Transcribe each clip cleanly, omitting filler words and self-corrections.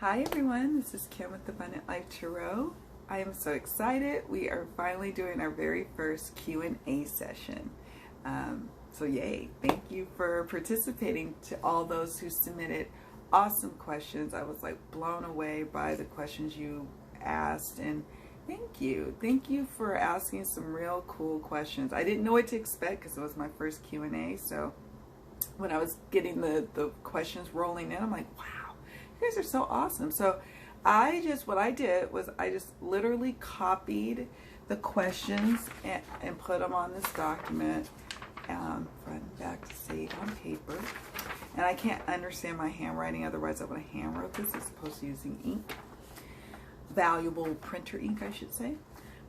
Hi everyone, this is Kim with Abundant Life Tarot. I am so excited. We are finally doing our very first Q&A session. So yay, thank you for participating to all those who submitted awesome questions. I was like blown away by the questions you asked, and thank you. Thank you for asking some real cool questions. I didn't know what to expect because it was my first Q&A, so when I was getting the questions rolling in, I'm like, wow, you guys are so awesome. So what I did was I just literally copied the questions and put them on this document, front and back, saved on paper. And I can't understand my handwriting, otherwise I would have hand wrote this as opposed to using ink. Valuable printer ink, I should say.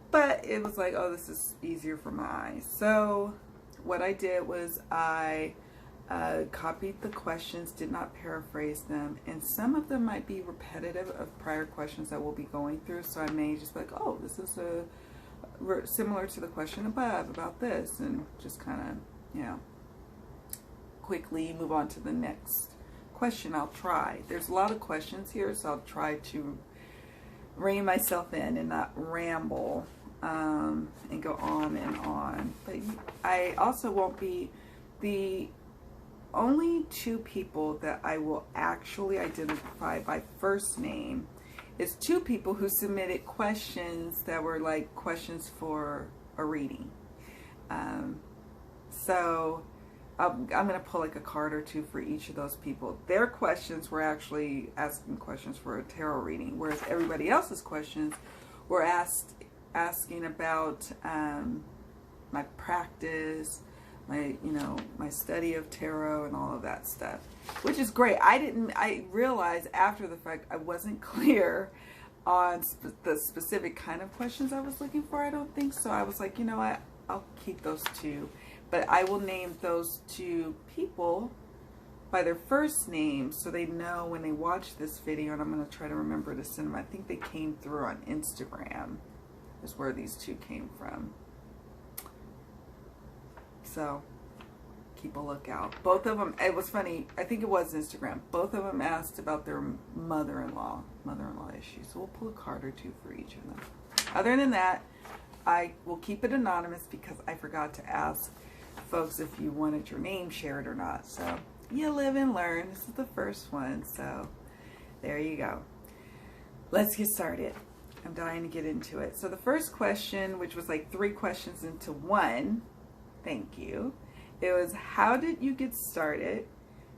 But it was like, oh, this is easier for my eyes. So what I did was I copied the questions, did not paraphrase them, and some of them might be repetitive of prior questions that we'll be going through, so I may just be like, oh, this is similar to the question above about this, and just kind of, you know, quickly move on to the next question. I'll try. There's a lot of questions here, so I'll try to rein myself in and not ramble and go on and on. But I also won't be the only two people that I will actually identify by first name is two people who submitted questions that were like questions for a reading. So I'm going to pull like a card or two for each of those people. Their questions were actually asking questions for a tarot reading, whereas everybody else's questions were asking about my practice, my study of tarot and all of that stuff, which is great. I realized after the fact I wasn't clear on the specific kind of questions I was looking for, I don't think. So I was like, you know what, I'll keep those two. But I will name those two people by their first names so they know when they watch this video, and I'm going to try to remember to send them. I think they came through on Instagram is where these two came from. So keep a lookout. Both of them, it was funny, I think it was Instagram. Both of them asked about their mother-in-law issues. So we'll pull a card or two for each of them. Other than that, I will keep it anonymous because I forgot to ask folks if you wanted your name shared or not. So you live and learn. This is the first one. So there you go. Let's get started. I'm dying to get into it. So the first question, which was like 3 questions into one, thank you. It was, how did you get started?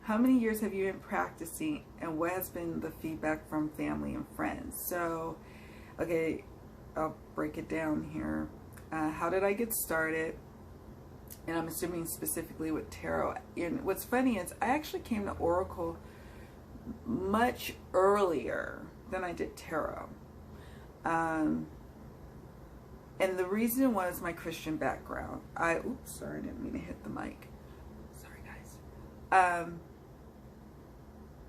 How many years have you been practicing? And what has been the feedback from family and friends? So, okay, I'll break it down here. How did I get started? And I'm assuming specifically with tarot. And what's funny is I actually came to Oracle much earlier than I did tarot. And the reason was my Christian background. Oops, sorry, I didn't mean to hit the mic. Sorry, guys.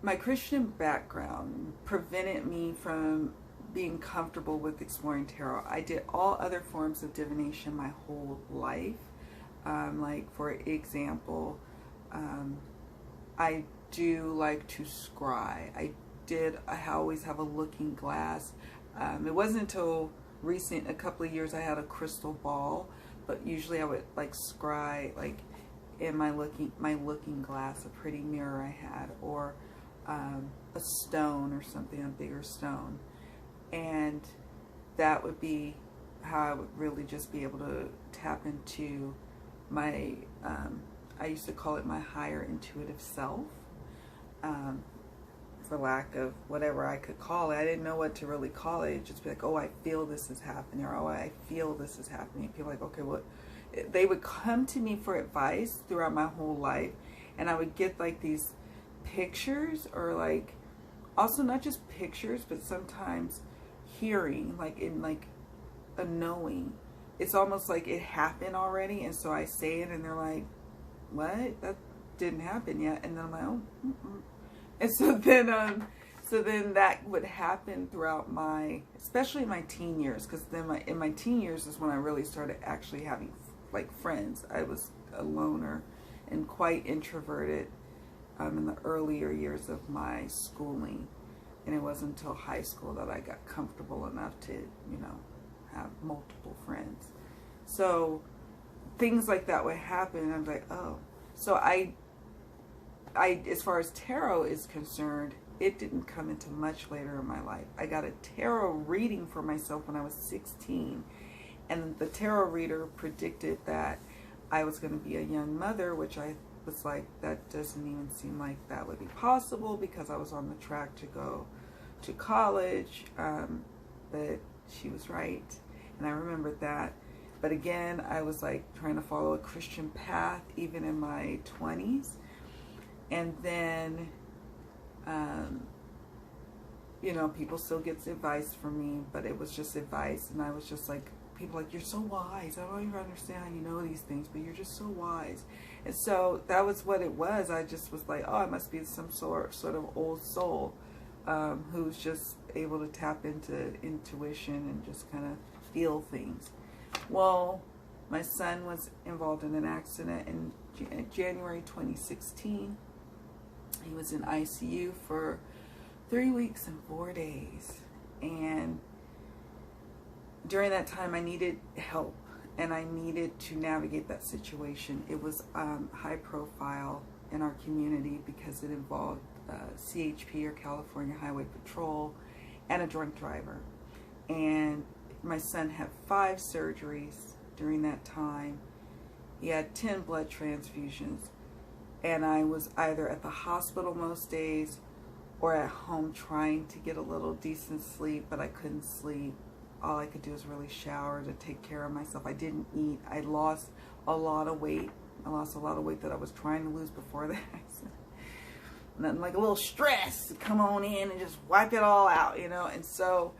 My Christian background prevented me from being comfortable with exploring tarot. I did all other forms of divination my whole life. Like, for example, I do like to scry. I always have a looking glass. It wasn't until a couple of years I had a crystal ball, but usually I would like scry like in my looking glass, a pretty mirror I had, or a stone or something, a bigger stone, and that would be how I would really just be able to tap into my I used to call it my higher intuitive self, for lack of whatever I could call it. I didn't know what to really call it. It'd just be like, oh, I feel this is happening, or oh, I feel this is happening. People like, okay, what? They would come to me for advice throughout my whole life, and I would get like these pictures, or like also not just pictures, but sometimes hearing, like in like a knowing. It's almost like it happened already, and so I say it, and they're like, what? That didn't happen yet. And then I'm like, oh, and so then that would happen throughout especially my teen years, because then in my teen years is when I really started actually having like friends. I was a loner and quite introverted in the earlier years of my schooling, And it wasn't until high school that I got comfortable enough to, have multiple friends. So things like that would happen, and I'm like, oh. So I, as far as tarot is concerned, it didn't come into much later in my life. I got a tarot reading for myself when I was 16. And the tarot reader predicted that I was going to be a young mother, which I was like, that doesn't even seem like that would be possible, because I was on the track to go to college. But she was right. And I remembered that. But again, I was like trying to follow a Christian path, even in my 20s. And then, people still get advice from me, but it was just advice. And I was just like, people like, you're so wise. I don't even understand how you know these things, but you're just so wise. And so that was what it was. I just was like, oh, I must be some sort of old soul who's just able to tap into intuition and just kind of feel things. Well, my son was involved in an accident in January 2016. He was in ICU for 3 weeks and 4 days. And during that time, I needed help, and I needed to navigate that situation. It was high profile in our community because it involved CHP, or California Highway Patrol, and a drunk driver. And my son had 5 surgeries during that time. He had 10 blood transfusions. And I was either at the hospital most days or at home trying to get a little decent sleep, but I couldn't sleep. All I could do was really shower to take care of myself. I didn't eat. I lost a lot of weight. I lost a lot of weight that I was trying to lose before the accident. And then like a little stress to come on in and just wipe it all out, And so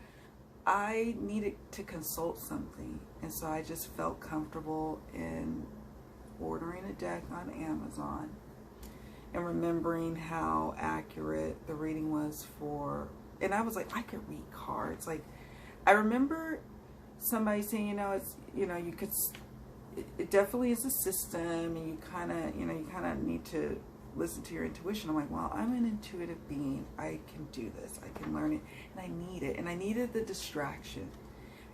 I needed to consult something. And so I just felt comfortable in ordering a deck on Amazon and remembering how accurate the reading was and I was like, I could read cards. Like, I remember somebody saying, it definitely is a system, and you kind of need to listen to your intuition. I'm like, well, I'm an intuitive being. I can do this. I can learn it, and I need it. And I needed the distraction.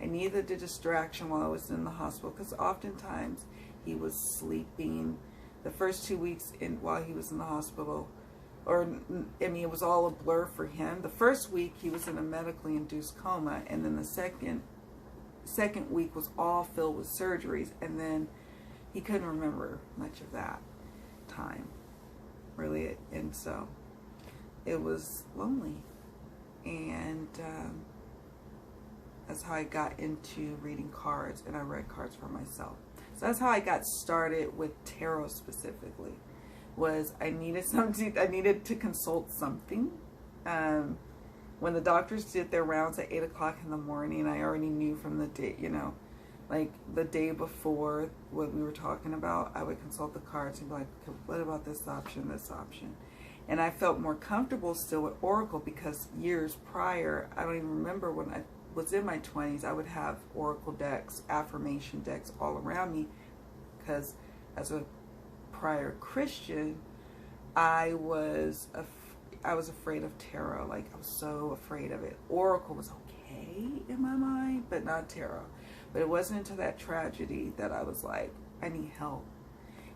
I needed the distraction while I was in the hospital, because oftentimes he was sleeping. The first 2 weeks while he was in the hospital, it was all a blur for him. The first week he was in a medically induced coma, and then the second week was all filled with surgeries, and then he couldn't remember much of that time, really. And so it was lonely, and that's how I got into reading cards, and I read cards for myself. So that's how I got started with tarot specifically. Was I needed something, I needed to consult something. When the doctors did their rounds at 8 o'clock in the morning, I already knew from the day, like the day before what we were talking about, I would consult the cards and be like, what about this option, this option? And I felt more comfortable still with Oracle, because years prior, I don't even remember, when I was in my 20s, I would have Oracle decks, affirmation decks all around me, because as a prior Christian, I was afraid of tarot. Like, I was so afraid of it. Oracle was okay in my mind, but not tarot. But it wasn't until that tragedy that I was like, I need help.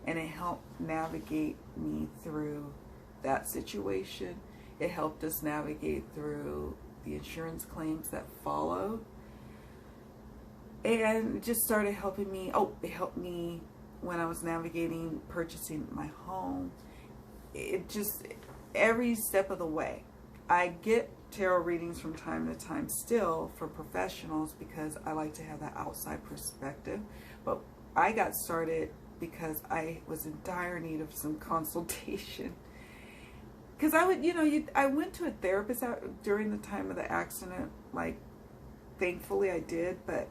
And it helped navigate me through that situation. It helped us navigate through the insurance claims that followed. And it just started helping me. It helped me when I was navigating purchasing my home. It just, every step of the way. I get tarot readings from time to time still for professionals, because I like to have that outside perspective. But I got started because I was in dire need of some consultation. Because I would, I went to a therapist during the time of the accident. Like, thankfully I did, but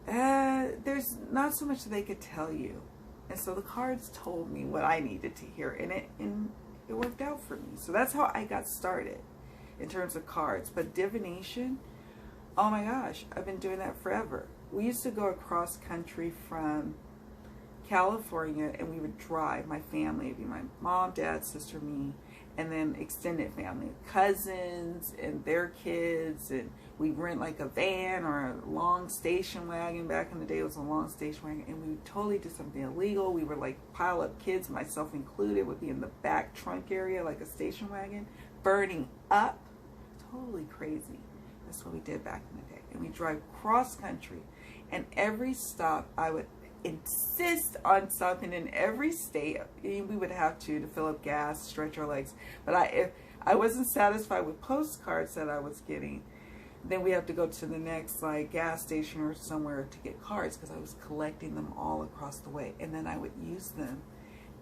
there's not so much they could tell you. And so the cards told me what I needed to hear, and it worked out for me. So that's how I got started in terms of cards. But divination, oh my gosh, I've been doing that forever. We used to go across country from California, and we would drive, my family, it'd be my mom, dad, sister, me, and then extended family, cousins and their kids, and we rent like a van or a long station wagon. Back in the day, it was a long station wagon, and we totally did something illegal. We were like pile up kids, myself included, would be in the back trunk area like a station wagon, burning up. Totally crazy. That's what we did back in the day. And we drive cross country, and every stop I would insist on something in every state. We would have to fill up gas, stretch our legs. But if I wasn't satisfied with postcards that I was getting, then we have to go to the next like gas station or somewhere to get cards, because I was collecting them all across the way. And then I would use them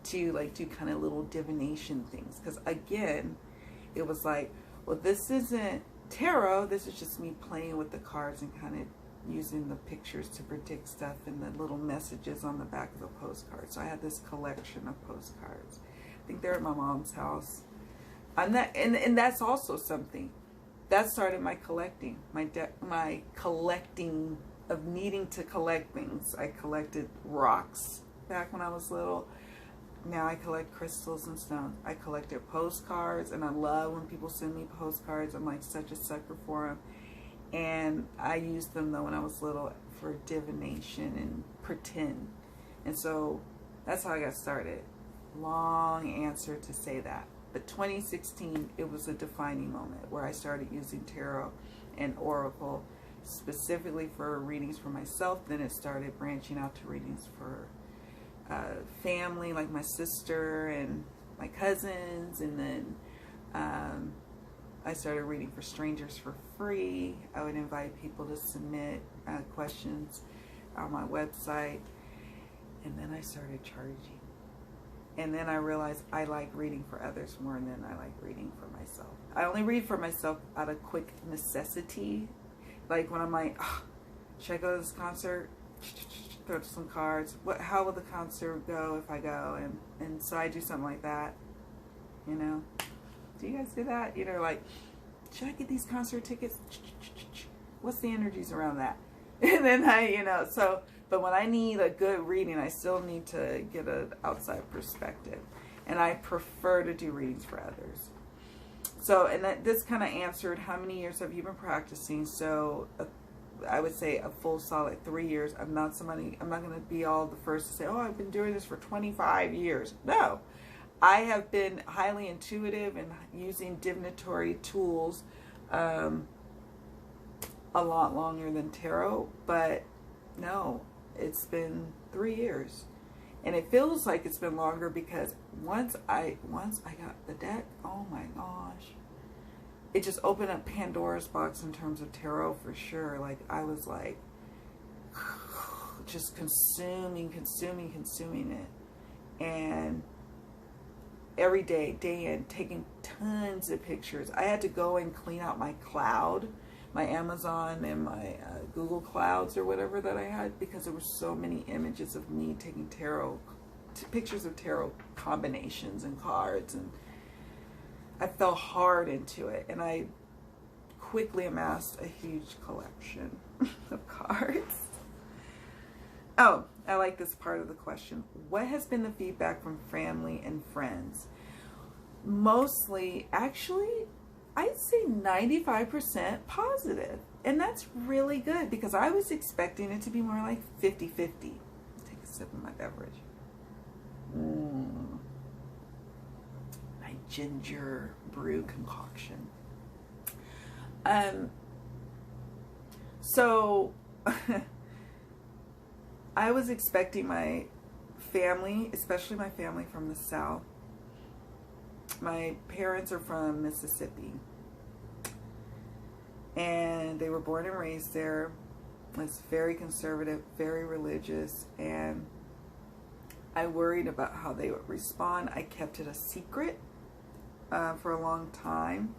to like do kind of little divination things, because again, it was like, well, this isn't tarot, this is just me playing with the cards and kind of using the pictures to predict stuff and the little messages on the back of the postcard. So I had this collection of postcards. I think they're at my mom's house. And that's also something that started my collecting, my collecting of needing to collect things. I collected rocks back when I was little. Now I collect crystals and stones. I collected postcards, and I love when people send me postcards. I'm like such a sucker for them. And I used them though when I was little for divination and pretend. And so that's how I got started. Long answer to say that. But 2016, it was a defining moment where I started using tarot and oracle specifically for readings for myself. Then it started branching out to readings for family, like my sister and my cousins. And then I started reading for strangers for free. I would invite people to submit questions on my website. And then I started charging. And then I realized I like reading for others more than I like reading for myself. I only read for myself out of quick necessity. Like when I'm like, oh, should I go to this concert? Throw some cards. How will the concert go if I go? And so I do something like that. You know? Do you guys do that? You know, like, should I get these concert tickets? What's the energies around that? And then but when I need a good reading, I still need to get an outside perspective. And I prefer to do readings for others. So, and this kind of answered how many years have you been practicing? So, I would say a full solid 3 years. I'm not going to be all the first to say, oh, I've been doing this for 25 years. No. I have been highly intuitive and using divinatory tools a lot longer than tarot, but no, it's been 3 years. And it feels like it's been longer because once I got the deck, oh my gosh, it just opened up Pandora's box in terms of tarot for sure. Like I was like just consuming it. And every day in, taking tons of pictures. I had to go and clean out my cloud, my Amazon and my Google Clouds or whatever that I had, because there were so many images of me taking pictures of tarot combinations and cards, and I fell hard into it, and I quickly amassed a huge collection of cards. Oh, I like this part of the question. What has been the feedback from family and friends? Mostly, actually, I'd say 95% positive. And that's really good because I was expecting it to be more like 50-50. Take a sip of my beverage. My ginger brew concoction. So... I was expecting my family, especially my family from the South. My parents are from Mississippi. And they were born and raised there. It's very conservative, very religious. And I worried about how they would respond. I kept it a secret for a long time.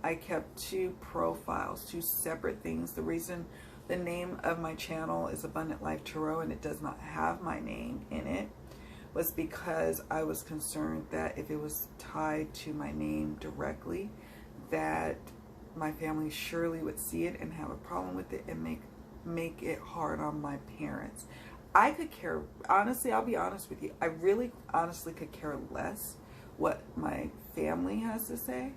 I kept 2 profiles, 2 separate things. The reason the name of my channel is Abundant Life Tarot and it does not have my name in it was because I was concerned that if it was tied to my name directly, that my family surely would see it and have a problem with it and make it hard on my parents. I could care, honestly, I'll be honest with you, I really honestly could care less what my family has to say.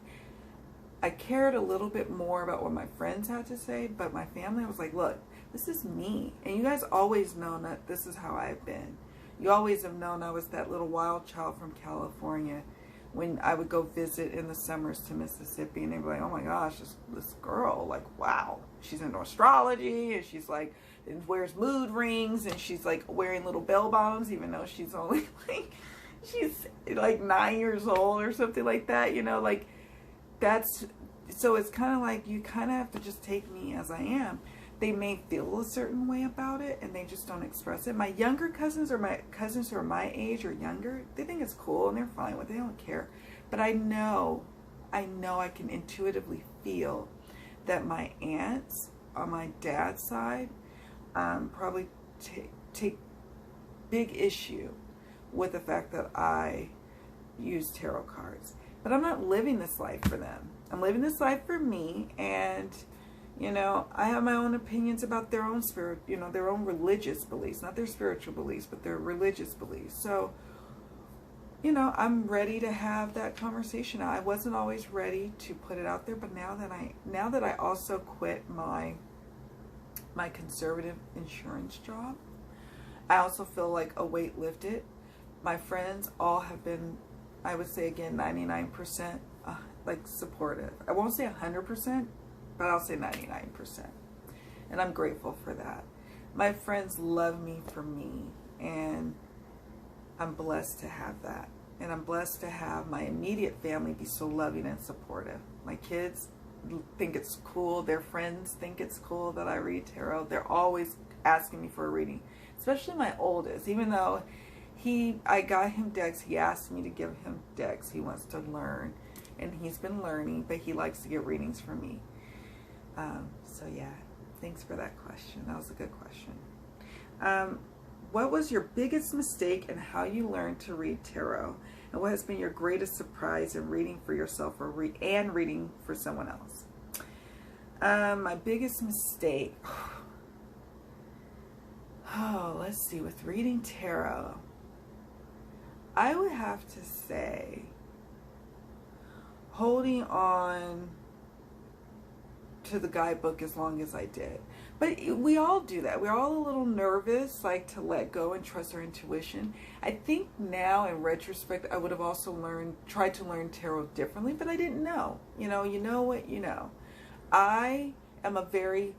I cared a little bit more about what my friends had to say, but my family was like, look, this is me. And you guys always know that this is how I've been. You always have known I was that little wild child from California when I would go visit in the summers to Mississippi, and they'd be like, oh my gosh, this girl, like, wow, she's into astrology, and she's like, and wears mood rings, and she's like wearing little bell bottoms, even though she's only like, she's like 9 years old or something like that, you know, like, that's, so it's kind of like, you kind of have to just take me as I am. They may feel a certain way about it, and they just don't express it. My younger cousins, or my cousins who are my age or younger, they think it's cool and they're fine with it. They don't care. But I know I can intuitively feel that my aunts on my dad's side probably take big issue with the fact that I use tarot cards. But I'm not living this life for them. I'm living this life for me, and you know, I have my own opinions about their own spirit, you know, their own religious beliefs, not their spiritual beliefs, but their religious beliefs. So, you know, I'm ready to have that conversation. I wasn't always ready to put it out there, but now that I also quit my conservative insurance job, I also feel like a weight lifted. My friends all have been, I would say again, 99% like supportive. I won't say 100%. But I'll say 99%. And I'm grateful for that. My friends love me for me. And I'm blessed to have that. And I'm blessed to have my immediate family be so loving and supportive. My kids think it's cool. Their friends think it's cool that I read tarot. They're always asking me for a reading. Especially my oldest. Even though I got him decks, he asked me to give him decks. He wants to learn. And he's been learning, but he likes to get readings from me. So yeah, thanks for that question. That was a good question. What was your biggest mistake and how you learned to read tarot? And what has been your greatest surprise in reading for yourself or reading for someone else? My biggest mistake. Oh, let's see. With reading tarot, I would have to say holding on to the guidebook as long as I did. But we all do that. We're all a little nervous, like to let go and trust our intuition. I think now in retrospect, I would have also tried to learn tarot differently, but I didn't know. You know what you know. I am a very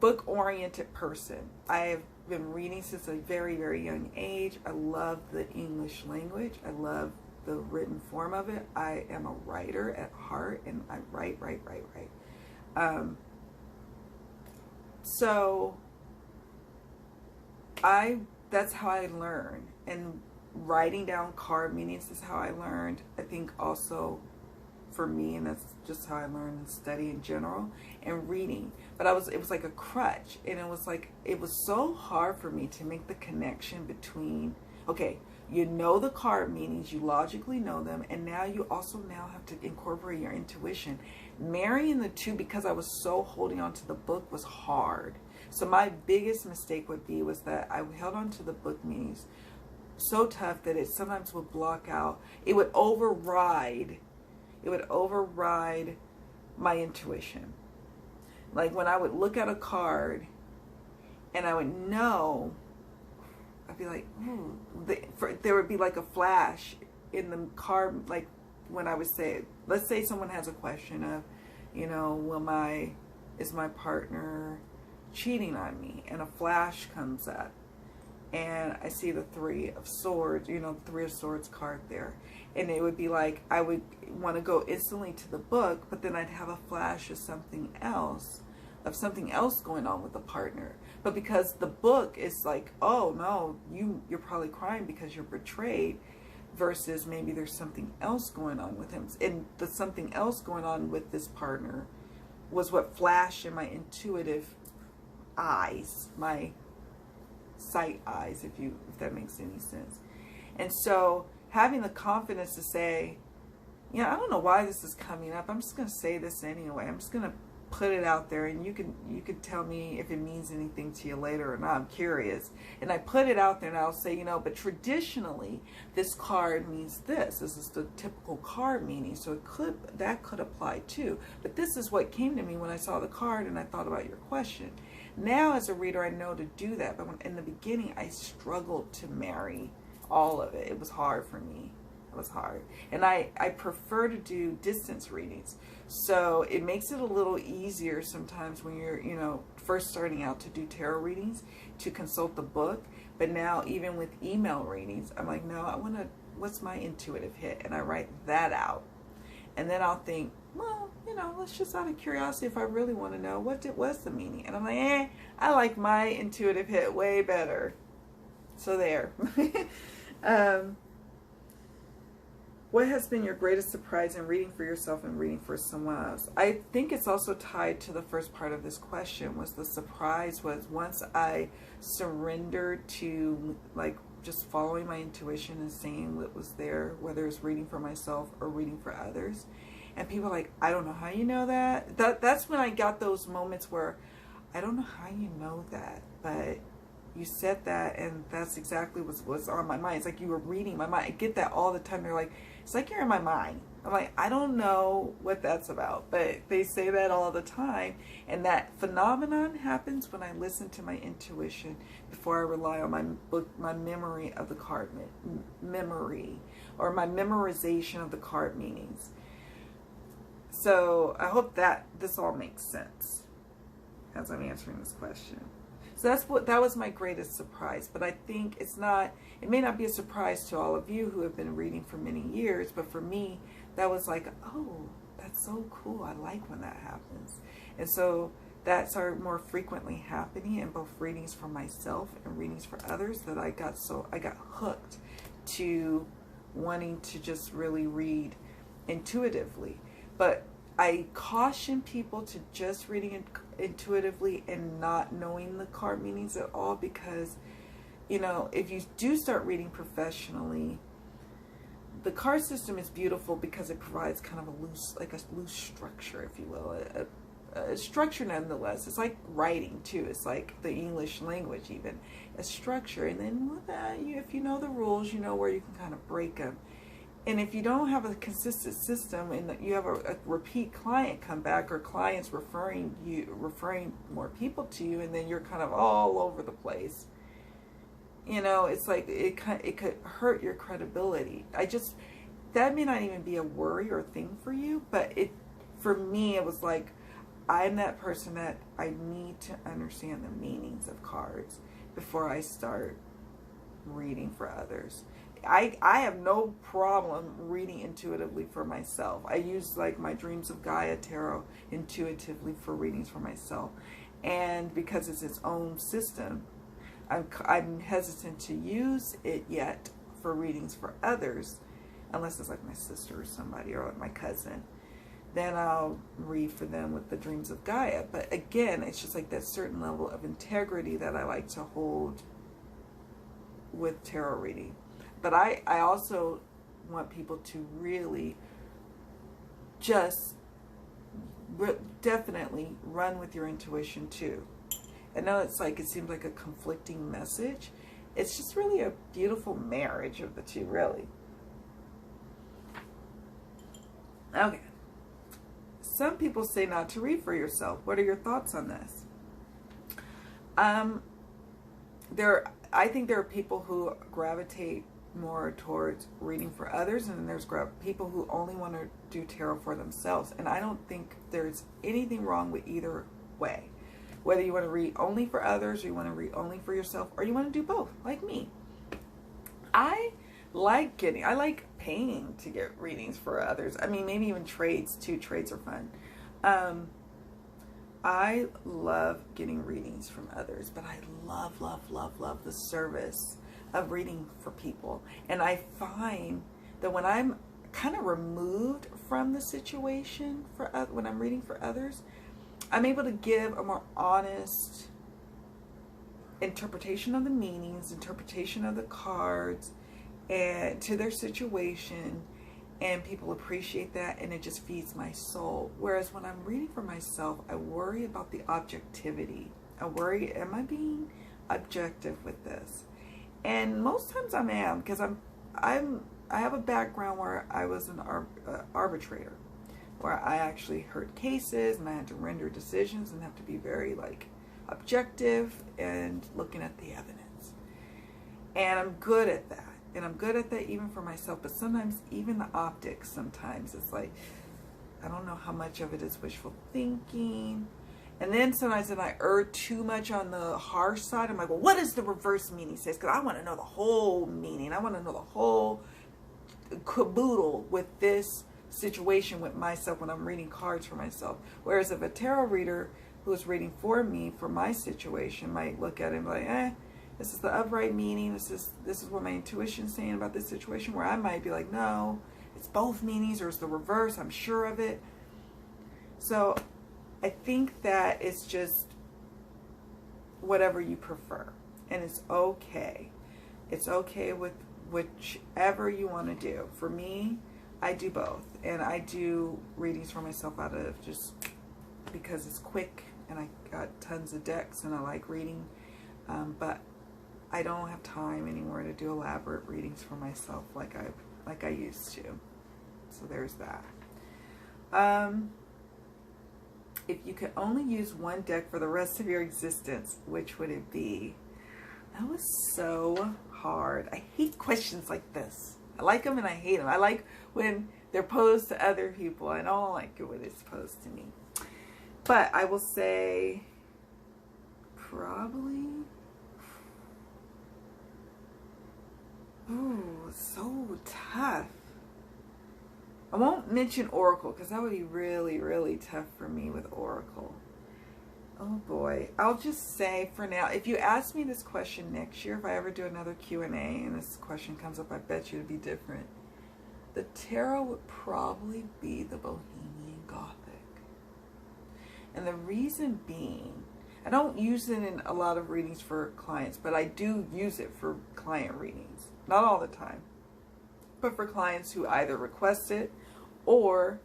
book-oriented person. I have been reading since a very, very young age. I love the English language. I love the written form of it. I am a writer at heart, and I write. So that's how I learn, and writing down card meanings is how I learned. I think also for me, and that's just how I learned and study in general, and reading. But it was like a crutch, and it was so hard for me to make the connection between, okay, you know the card meanings, you logically know them, and now you also have to incorporate your intuition. Marrying the two, because I was so holding on to the book, was hard. So my biggest mistake was that I held on to the book meanings so tough that it sometimes would block out. It would override my intuition. Like when I would look at a card and I would know, I'd be like, there would be like a flash in the card, like when I would say, let's say someone has a question of, you know, is my partner cheating on me? And a flash comes up and I see the Three of Swords, you know, Three of Swords card there. And it would be like, I would want to go instantly to the book, but then I'd have a flash of something else going on with the partner. But because the book is like, oh no, you're probably crying because you're betrayed, versus maybe there's something else going on with him. And the something else going on with this partner was what flashed in my intuitive eyes, my sight eyes, if that makes any sense. And so having the confidence to say, I don't know why this is coming up. I'm just going to say this anyway. I'm just going to put it out there, and you can tell me if it means anything to you later or not. I'm curious. And I put it out there, and I'll say, but traditionally this card means this. This is the typical card meaning, so that could apply too. But this is what came to me when I saw the card and I thought about your question. Now as a reader, I know to do that, but in the beginning I struggled to marry all of it. It was hard for me. It was hard. And I prefer to do distance readings. So it makes it a little easier sometimes when you're, first starting out to do tarot readings, to consult the book. But now even with email readings, I'm like, no, what's my intuitive hit? And I write that out. And then I'll think, well, let's just out of curiosity, if I really want to know, what was the meaning? And I'm like, I like my intuitive hit way better. So there. What has been your greatest surprise in reading for yourself and reading for someone else? I think it's also tied to the first part of this question. Was the surprise was once I surrendered to just following my intuition and saying what was there, whether it's reading for myself or reading for others. And people are like, I don't know how you know that. That's when I got those moments where I don't know how you know that, but you said that, and that's exactly what's on my mind. It's like you were reading my mind. I get that all the time. They're like, it's like you're in my mind. I'm like, I don't know what that's about, but they say that all the time. And that phenomenon happens when I listen to my intuition before I rely on my memory of the card memory, or my memorization of the card meanings. So I hope that this all makes sense as I'm answering this question. So that was my greatest surprise. But I think it may not be a surprise to all of you who have been reading for many years, but for me, that was like, oh, that's so cool. I like when that happens. And so that started more frequently happening in both readings for myself and readings for others, that I got hooked to wanting to just really read intuitively. But I caution people to just reading intuitively and not knowing the card meanings at all, because, if you do start reading professionally, the card system is beautiful because it provides kind of a loose structure, if you will, a structure nonetheless. It's like writing too. It's like the English language, even a structure. And then with that, if you know the rules, you know where you can kind of break them. And if you don't have a consistent system, and you have a repeat client come back, or clients referring more people to you, and then you're kind of all over the place, it's like it could hurt your credibility. That may not even be a worry or thing for you, but for me, it was like, I'm that person that I need to understand the meanings of cards before I start reading for others. I have no problem reading intuitively for myself. I use my Dreams of Gaia tarot intuitively for readings for myself. And because it's its own system, I'm hesitant to use it yet for readings for others, unless it's like my sister or somebody, or my cousin. Then I'll read for them with the Dreams of Gaia. But again, it's just like that certain level of integrity that I like to hold with tarot reading. But I also want people to really just definitely run with your intuition too. I know it seems like a conflicting message. It's just really a beautiful marriage of the two, really. Okay. Some people say not to read for yourself. What are your thoughts on this? I think there are people who gravitate more towards reading for others, and then there's people who only want to do tarot for themselves. And I don't think there's anything wrong with either way. Whether you want to read only for others, or you want to read only for yourself, or you want to do both, like me. I like paying to get readings for others. I mean, maybe even trades too. Trades are fun. I love getting readings from others, but I love the service of reading for people. And I find that when I'm kind of removed from the situation when I'm reading for others, I'm able to give a more honest interpretation of the meanings, interpretation of the cards, and to their situation. and people appreciate that, and it just feeds my soul. Whereas when I'm reading for myself, I worry about the objectivity. I worry, am I being objective with this? And most times I am, because I have a background where I was an arbitrator, where I actually heard cases and I had to render decisions and have to be very like objective and looking at the evidence. And I'm good at that. And I'm good at that even for myself. But sometimes even the optics, sometimes it's like, I don't know how much of it is wishful thinking. And then sometimes when I err too much on the harsh side, I'm like, well, what does the reverse meaning say? Because I want to know the whole meaning. I want to know the whole caboodle with this situation with myself when I'm reading cards for myself. Whereas if a tarot reader who is reading for me for my situation might look at it and be like, this is the upright meaning, this is what my intuition's saying about this situation, where I might be like, no, it's both meanings, or it's the reverse, I'm sure of it. So I think that it's just whatever you prefer, and it's okay. It's okay with whichever you want to do. For me, I do both, and I do readings for myself out of just because it's quick, and I got tons of decks, and I like reading, but I don't have time anymore to do elaborate readings for myself like I used to. So there's that. If you could only use one deck for the rest of your existence, which would it be? That was so hard. I hate questions like this. I like them and I hate them. I like when they're posed to other people. I don't like it when it's posed to me. But I will say probably... Ooh, so tough. I won't mention Oracle because that would be really, really tough for me with Oracle. Oh boy. I'll just say for now, if you ask me this question next year, if I ever do another Q&A and this question comes up, I bet you it'd be different. The tarot would probably be the Bohemian Gothic. And the reason being, I don't use it in a lot of readings for clients, but I do use it for client readings. Not all the time, but for clients who either request it or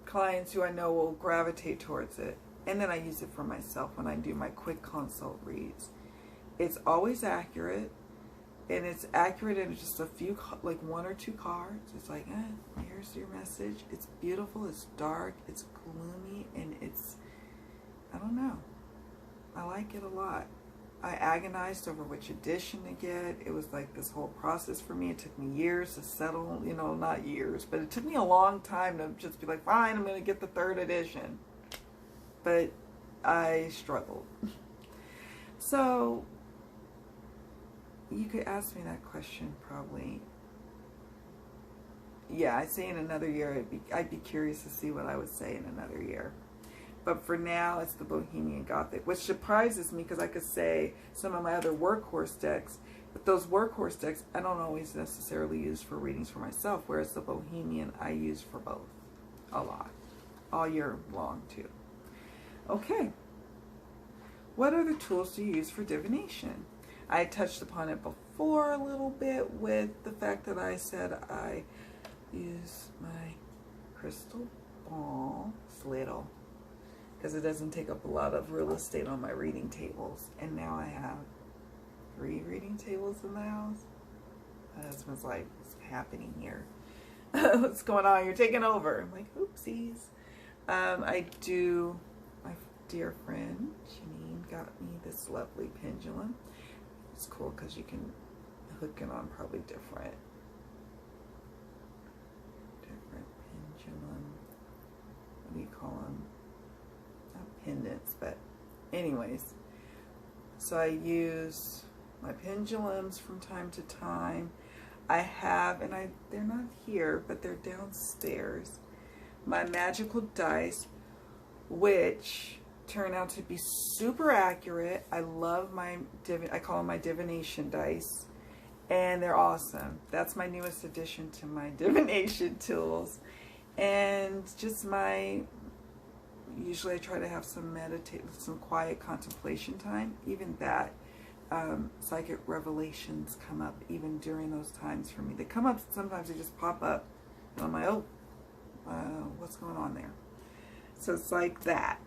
clients who I know will gravitate towards it. And then I use it for myself when I do my quick consult reads. It's always accurate, and it's accurate in just a few, like 1 or 2 cards. It's like, here's your message. It's beautiful, it's dark, it's gloomy, and it's, I don't know. I like it a lot. I agonized over which edition to get. It was like this whole process for me. It took me years to settle, you know, not years, but it took me a long time to just be like, fine, I'm going to get the 3rd edition. But I struggled. So you could ask me that question probably. Yeah, I'd say in another year, I'd be curious to see what I would say in another year. But for now, it's the Bohemian Gothic, which surprises me because I could say some of my other workhorse decks, but those workhorse decks I don't always necessarily use for readings for myself, whereas the Bohemian I use for both a lot, all year long too. Okay, what other tools do you use for divination? I touched upon it before a little bit with the fact that I said I use my crystal ball. It's little, because it doesn't take up a lot of real estate on my reading tables. And now I have 3 reading tables in the house. My husband's like, what's happening here? What's going on? You're taking over. I'm like, oopsies. I do, my dear friend Janine got me this lovely pendulum. It's cool because you can hook it on probably different pendulum. What do you call them? Pendants, but anyways, so I use my pendulums from time to time. I have, and they're not here, but they're downstairs, my magical dice, which turn out to be super accurate. I love my I call them my divination dice, and they're awesome. That's my newest addition to my divination tools. And just usually I try to have some quiet contemplation time. Even that, psychic revelations come up even during those times for me. They come up, sometimes they just pop up And I'm like, oh, what's going on there? So it's like that.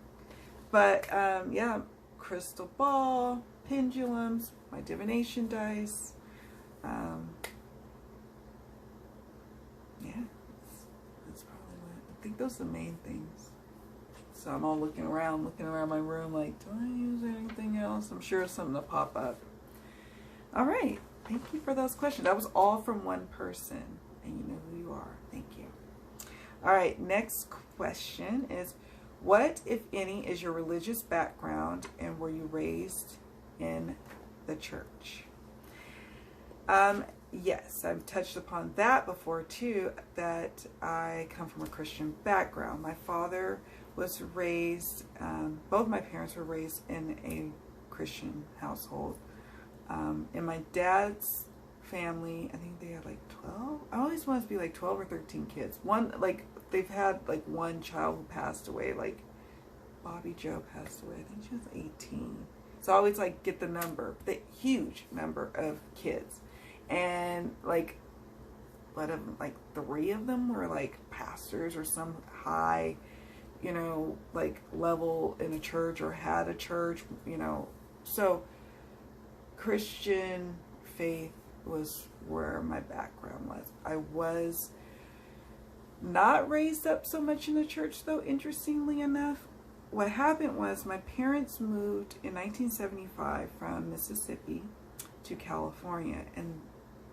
But yeah, crystal ball, pendulums, my divination dice. Yeah, that's probably what I think. Those are the main things. So I'm all looking around my room like, do I use anything else? I'm sure something will pop up. All right. Thank you for those questions. That was all from one person. And you know who you are. Thank you. All right. Next question is, what, if any, is your religious background, and were you raised in the church? Yes, I've touched upon that before too, that I come from a Christian background. My father was raised, both my parents were raised in a Christian household. In my dad's family, I think they had like 12. I always wanted to be like 12 or 13 kids. One, like, they've had like one child who passed away, like Bobby Joe passed away. I think she was 18. So I always like get the number, the huge number of kids. And like, like 3 of them were like pastors or some high, you know, like level in a church or had a church, you know. So Christian faith was where my background was. I was not raised up so much in the church though, interestingly enough. What happened was my parents moved in 1975 from Mississippi to California, and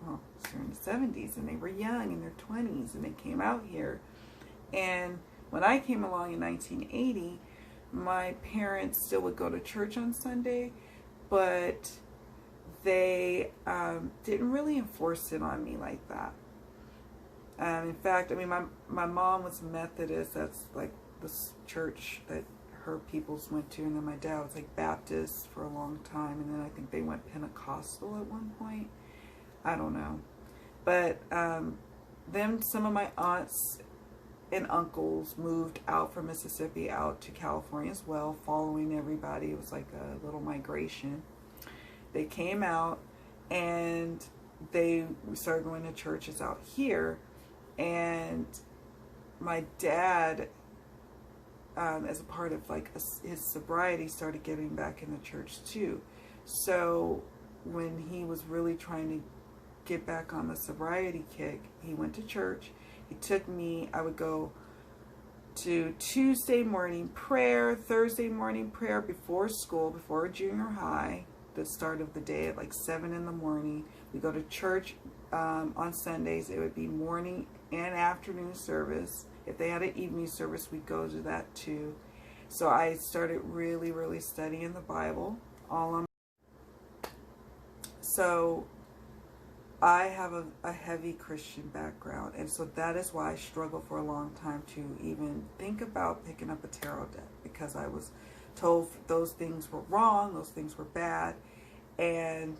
well, it was during the 70s, and they were young in their 20s, and they came out here. And when I came along in 1980, my parents still would go to church on Sunday, but they didn't really enforce it on me like that. In fact, I mean, my mom was Methodist. That's like the church that her peoples went to, and then my dad was like Baptist for a long time, and then I think they went Pentecostal at one point. I don't know. But then some of my aunts and uncles moved out from Mississippi out to California as well, following everybody. It was like a little migration. They came out and they started going to churches out here. And my dad, as a part of like his sobriety, started getting back in the church too. So when he was really trying to get back on the sobriety kick, he went to church. He took me. I would go to Tuesday morning prayer, Thursday morning prayer before school, before junior high, the start of the day at like 7 in the morning. We go to church on Sundays. It would be morning and afternoon service. If they had an evening service, we'd go to that too. So I started really, really studying the Bible all on. So I have a heavy Christian background, and so that is why I struggled for a long time to even think about picking up a tarot deck, because I was told those things were wrong, those things were bad, and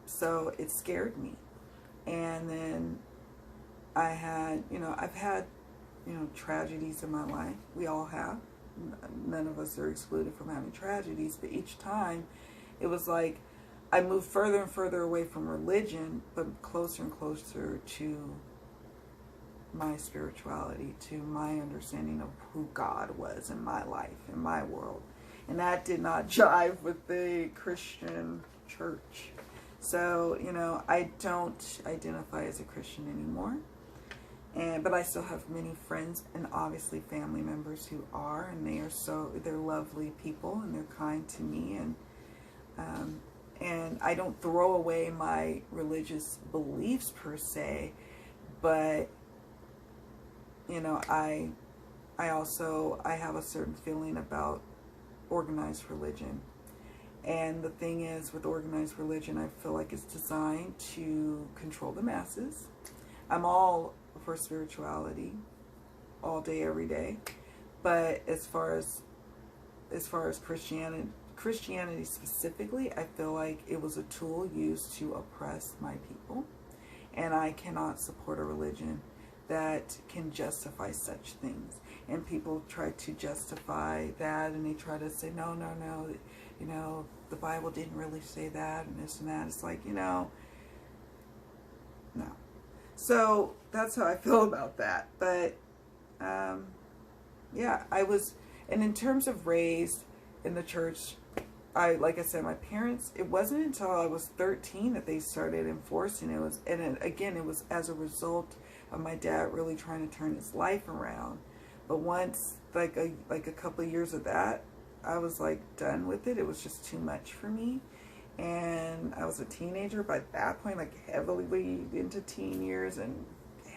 so it scared me. And then I had, I've had, tragedies in my life. We all have. None of us are excluded from having tragedies, but each time it was like I moved further and further away from religion, but closer and closer to my spirituality, to my understanding of who God was in my life, in my world. And that did not jive with the Christian church. So, I don't identify as a Christian anymore. But I still have many friends and obviously family members who are, and they're lovely people, and they're kind to me, and I don't throw away my religious beliefs per se, but I have a certain feeling about organized religion. And the thing is, with organized religion, I feel like it's designed to control the masses. I'm all for spirituality all day, every day. But as far as Christianity specifically, I feel like it was a tool used to oppress my people. And I cannot support a religion that can justify such things. And people try to justify that, and they try to say, no, the Bible didn't really say that, and this and that. It's like, no. So that's how I feel about that. But yeah, and in terms of raised in the church, like I said, my parents, it wasn't until I was 13 that they started enforcing it. Again, it was as a result of my dad really trying to turn his life around. But once, like a couple of years of that, I was like done with it. It was just too much for me. And I was a teenager by that point, like heavily into teen years and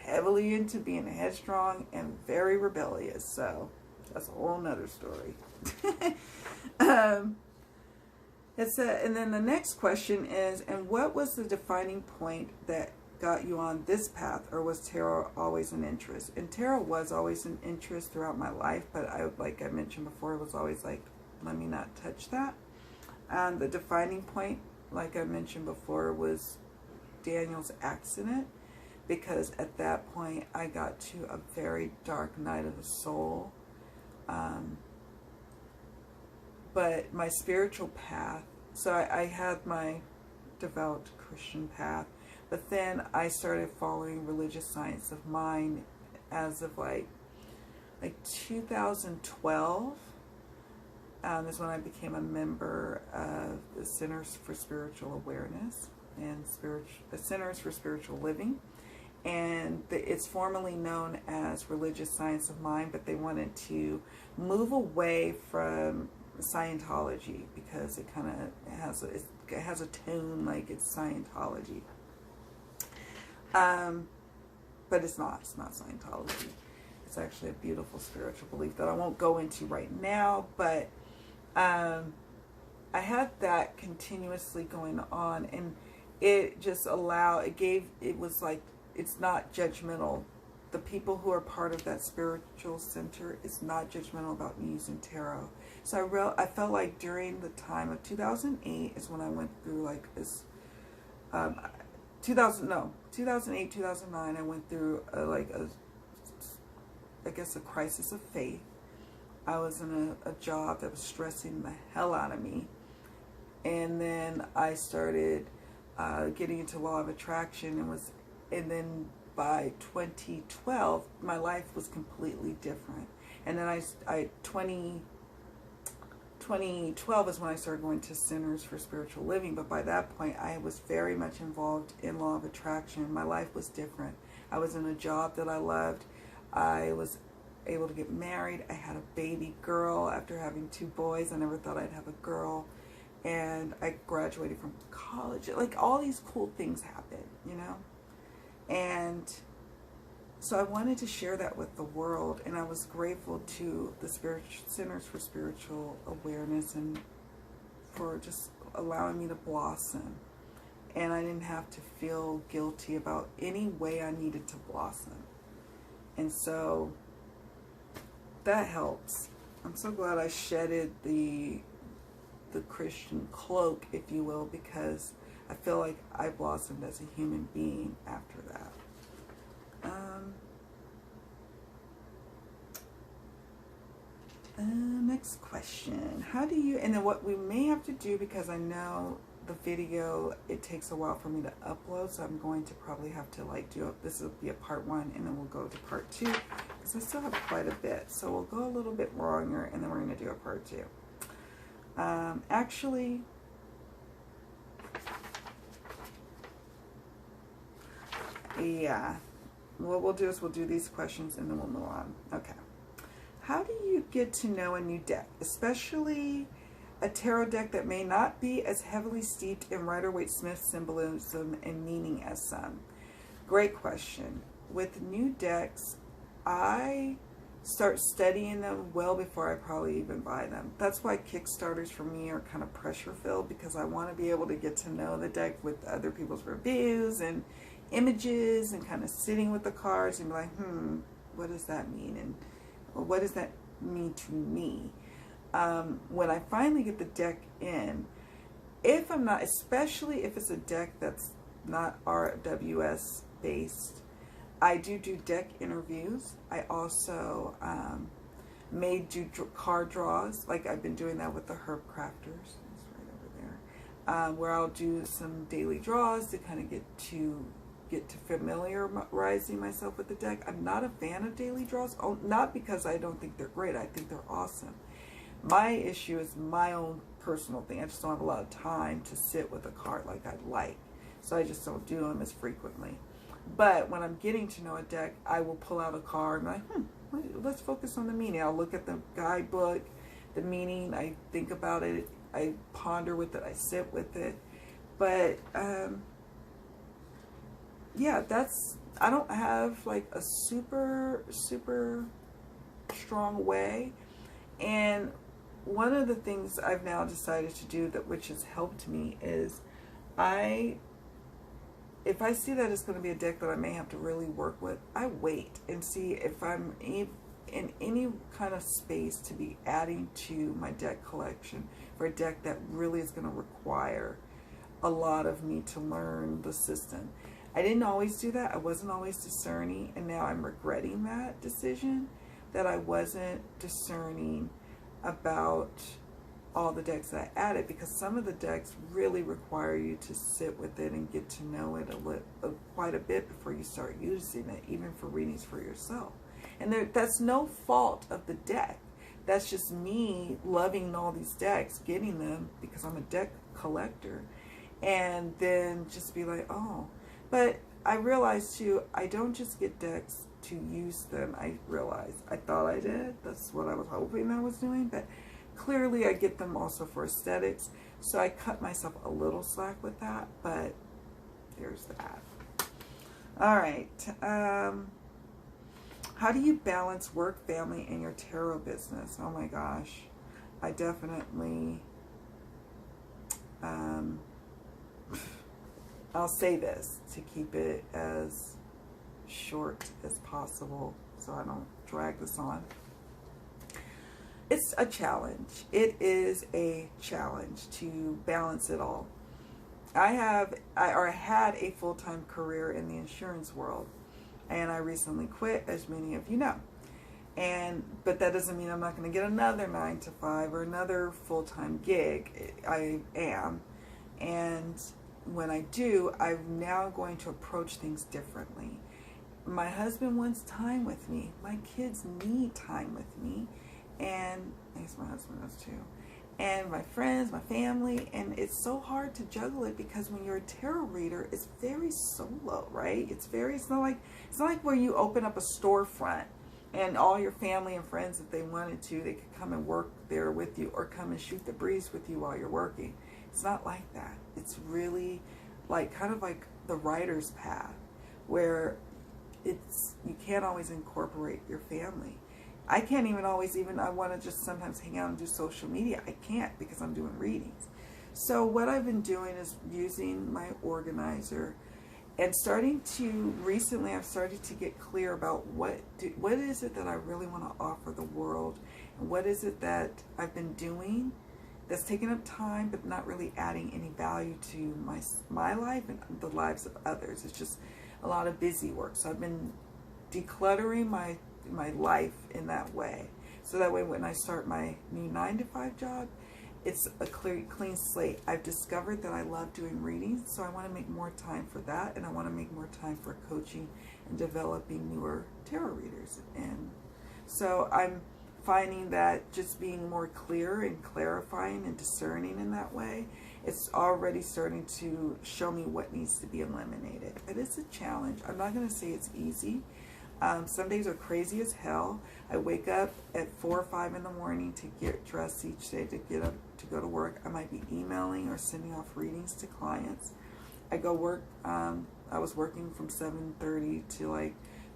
heavily into being headstrong and very rebellious. So that's a whole nother story. And then the next question is, and what was the defining point that got you on this path, or was tarot always an interest? And tarot was always an interest throughout my life, but like I mentioned before, it was always like, let me not touch that. The defining point, like I mentioned before, was Daniel's accident, because at that point I got to a very dark night of the soul. But my spiritual path, so I had my devout Christian path, but then I started following religious science of mind as of like 2012. Is when I became a member of the Centers for Spiritual Awareness and Centers for Spiritual Living. And it's formally known as Religious Science of Mind, but they wanted to move away from Scientology because it kind of has a tone like it's Scientology. But it's not Scientology. It's actually a beautiful spiritual belief that I won't go into right now, but I had that continuously going on, and it just it was like, it's not judgmental. The people who are part of that spiritual center is not judgmental about me using tarot. So I felt like during the time of 2008 is when I went through like this, 2008, 2009, I went through I guess a crisis of faith. I was in a job that was stressing the hell out of me. And then I started getting into law of attraction, and then by 2012, my life was completely different. And then 2012 is when I started going to Centers for Spiritual Living. But by that point, I was very much involved in law of attraction. My life was different. I was in a job that I loved. I was able to get married. I had a baby girl after having 2 boys. I never thought I'd have a girl. And I graduated from college. Like, all these cool things happened, you know? And so I wanted to share that with the world, and I was grateful to the Centers for Spiritual Awareness and for just allowing me to blossom. And I didn't have to feel guilty about any way I needed to blossom. And so that helps. I'm so glad I shedded the Christian cloak, if you will, because I feel like I blossomed as a human being after that. Next question. How do you, and then what we may have to do, because I know the video, it takes a while for me to upload, so I'm going to probably have to this will be a part 1, and then we'll go to part 2, because I still have quite a bit. So we'll go a little bit longer, and then we're going to do a part 2. Actually, yeah, what we'll do is we'll do these questions and then we'll move on. Okay. How do you get to know a new deck, especially a tarot deck that may not be as heavily steeped in Rider-Waite-Smith symbolism and meaning as some? Great question. With new decks, I start studying them well before I probably even buy them. That's why Kickstarters for me are kind of pressure filled, because I want to be able to get to know the deck with other people's reviews and images, and kind of sitting with the cards and be like, what does that mean? And what does that mean to me? When I finally get the deck in, if I'm not, especially if it's a deck that's not RWS based, I do deck interviews. I also may do card draws, like I've been doing that with the Herb Crafters. It's right over there, where I'll do some daily draws to kind of get get to familiarizing myself with the deck. I'm not a fan of daily draws, not because I don't think they're great. I think they're awesome. My issue is my own personal thing. I just don't have a lot of time to sit with a card like I'd like. So I just don't do them as frequently. But when I'm getting to know a deck, I will pull out a card and I'm like, let's focus on the meaning. I'll look at the guidebook, the meaning, I think about it, I ponder with it, I sit with it. But yeah, I don't have like a super strong way. And one of the things I've now decided to do, that which has helped me, is if I see that it's going to be a deck that I may have to really work with, I wait and see if I'm in any kind of space to be adding to my deck collection for a deck that really is going to require a lot of me to learn the system. I didn't always do that. I wasn't always discerning, and now I'm regretting that decision, that I wasn't discerning about all the decks that I added, because some of the decks really require you to sit with it and get to know it quite a bit before you start using it, even for readings for yourself. And that's no fault of the deck. That's just me loving all these decks, getting them because I'm a deck collector, and then just be like, oh. But I realized too, I don't just get decks to use them. I realized, I thought I did. That's what I was hoping I was doing, but clearly I get them also for aesthetics. So I cut myself a little slack with that, but there's that. All right. How do you balance work, family, and your tarot business? Oh my gosh. I definitely, I'll say this to keep it as short as possible so I don't drag this on. It's a challenge. It is a challenge to balance it all. I had a full-time career in the insurance world, and I recently quit, as many of you know. But that doesn't mean I'm not going to get another 9 to 5 or another full-time gig. I am. And when I do, I'm now going to approach things differently. My husband wants time with me. My kids need time with me. And I guess my husband does too. And my friends, my family. And it's so hard to juggle it, because when you're a tarot reader, it's very solo, right? It's not like where you open up a storefront and all your family and friends, if they wanted to, they could come and work there with you, or come and shoot the breeze with you while you're working. It's not like that. It's really like kind of like the writer's path, where you can't always incorporate your family. I can't even always I want to just sometimes hang out and do social media. I can't, because I'm doing readings. So what I've been doing is using my organizer, and recently I've started to get clear about what is it that I really want to offer the world, and what is it that I've been doing that's taking up time but not really adding any value to my life and the lives of others. It's just a lot of busy work. So I've been decluttering my life in that way, so that way when I start my new 9 to 5 job, it's a clean slate. I've discovered that I love doing readings, so I want to make more time for that, and I want to make more time for coaching and developing newer tarot readers. And so I'm finding that just being more clear and clarifying and discerning in that way, it's already starting to show me what needs to be eliminated. It is a challenge. I'm not going to say it's easy. Some days are crazy as hell. I wake up at 4 or 5 in the morning to get dressed each day to get up to go to work. I might be emailing or sending off readings to clients. I go work. I was working from 7:30 to like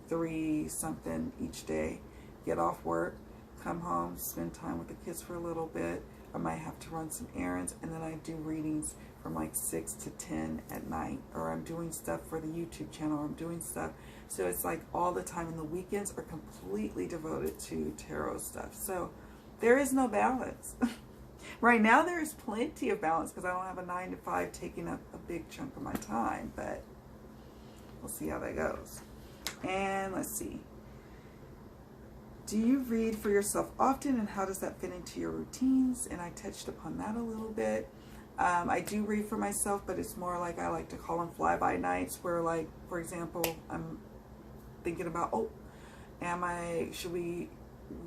3 something each day. Get off work, come home, spend time with the kids for a little bit. I might have to run some errands, and then I do readings from like 6 to 10 at night, or I'm doing stuff for the YouTube channel, or I'm doing stuff. So it's like all the time, and the weekends are completely devoted to tarot stuff. So there is no balance. Right now there is plenty of balance, because I don't have a 9 to 5 taking up a big chunk of my time, but we'll see how that goes. And let's see. Do you read for yourself often, and how does that fit into your routines? And I touched upon that a little bit. I do read for myself, but it's more like I like to call them fly-by nights, where, like, for example, I'm thinking about, oh,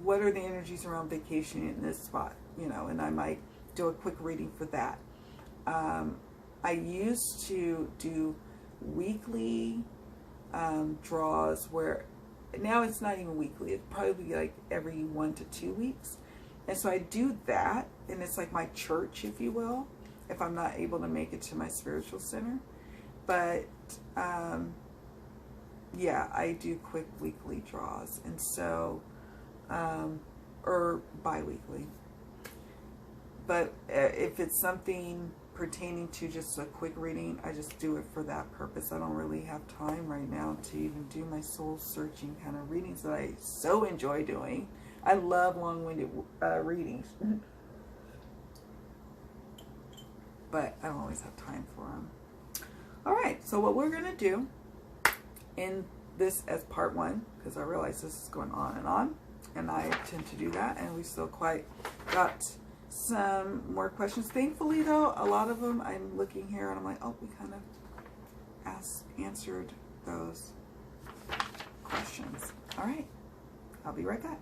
what are the energies around vacation in this spot, you know, and I might do a quick reading for that. I used to do weekly draws, where now it's not even weekly, it's probably like every 1 to 2 weeks. And so I do that, and it's like my church, if you will, if I'm not able to make it to my spiritual center. But yeah, I do quick weekly draws, and so or bi-weekly. But if it's something pertaining to just a quick reading, I just do it for that purpose. I don't really have time right now to even do my soul searching kind of readings that I so enjoy doing. I love long-winded readings, but I don't always have time for them. All right, so what we're going to do in this as part 1, because I realize this is going on, and I tend to do that, and we still quite got some more questions. Thankfully, though, a lot of them, I'm looking here, and I'm like, oh, we kind of answered those questions. All right, I'll be right back.